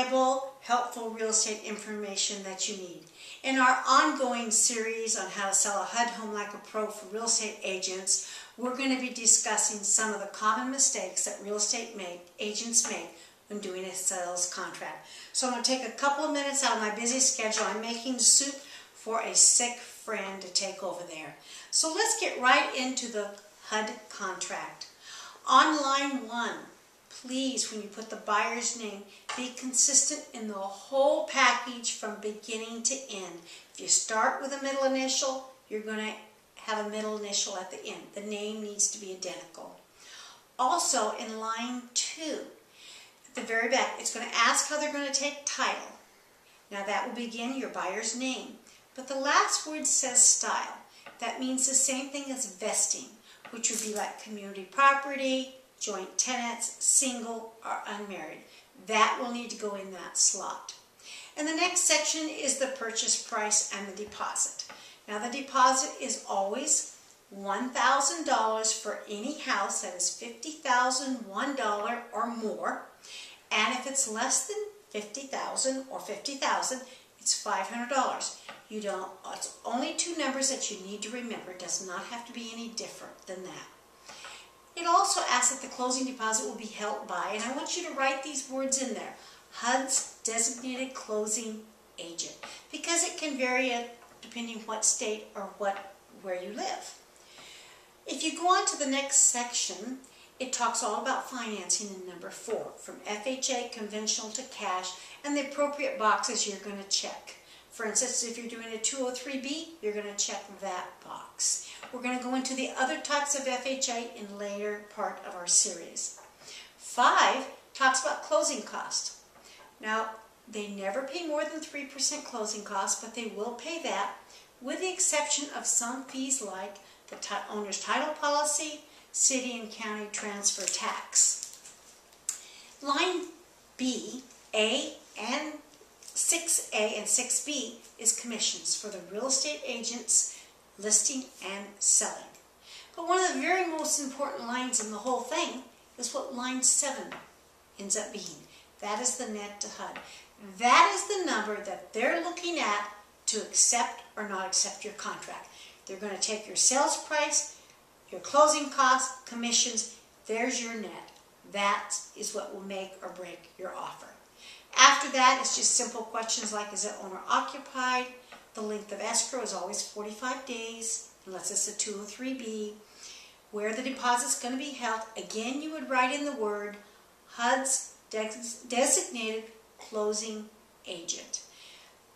reliable, helpful real estate information that you need. In our ongoing series on how to sell a HUD home like a pro for real estate agents, we're going to be discussing some of the common mistakes that real estate agents make when doing a sales contract. So I'm going to take a couple of minutes out of my busy schedule. I'm making soup for a sick friend to take over there. So let's get right into the HUD contract. On line 1, please, when you put the buyer's name, be consistent in the whole package from beginning to end. If you start with a middle initial, you're going to have a middle initial at the end. The name needs to be identical. Also, in line 2, at the very back, it's going to ask how they're going to take title. Now that will begin your buyer's name. But the last word says style. That means the same thing as vesting, which would be like community property, joint tenants, single, or unmarried. That will need to go in that slot. And the next section is the purchase price and the deposit. Now the deposit is always $1,000 for any house that is $50,001 or more. And if it's less than $50,000 or $50,000, it's $500. It's only 2 numbers that you need to remember. It does not have to be any different than that. It also asks that the closing deposit will be held by, and I want you to write these words in there, HUD's designated closing agent, because it can vary depending what state or where you live. If you go on to the next section, it talks all about financing in number 4, from FHA, conventional to cash, and the appropriate boxes you're going to check. For instance, if you're doing a 203B, you're going to check that box. We're going to go into the other types of FHA in later part of our series. 5 talks about closing costs. Now, they never pay more than 3% closing costs, but they will pay that, with the exception of some fees like the owner's title policy, city and county transfer tax. Line B, A, and 6A and 6B is commissions for the real estate agents listing and selling. But one of the very most important lines in the whole thing is what line 7 ends up being. That is the net to HUD. That is the number that they're looking at to accept or not accept your contract. They're going to take your sales price, your closing costs, commissions. There's your net. That is what will make or break your offer. After that, it's just simple questions like, is it owner occupied? The length of escrow is always 45 days, unless it's a 203B. Where the deposit's going to be held. Again, you would write in the word HUD's designated closing agent.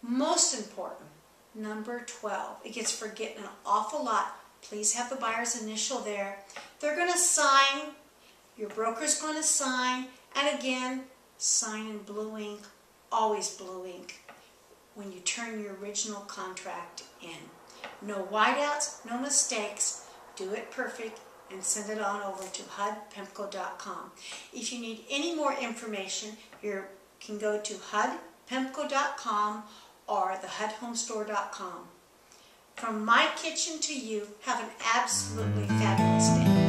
Most important, number 12. It gets forgotten an awful lot. Please have the buyer's initial there. They're going to sign. Your broker's going to sign. And again, sign in blue ink, always blue ink, when you turn your original contract in. No whiteouts, no mistakes. Do it perfect and send it on over to HUDPEMCO.com. If you need any more information, you can go to HUDPEMCO.com or the HUDHomestore.com. From my kitchen to you, have an absolutely fabulous day.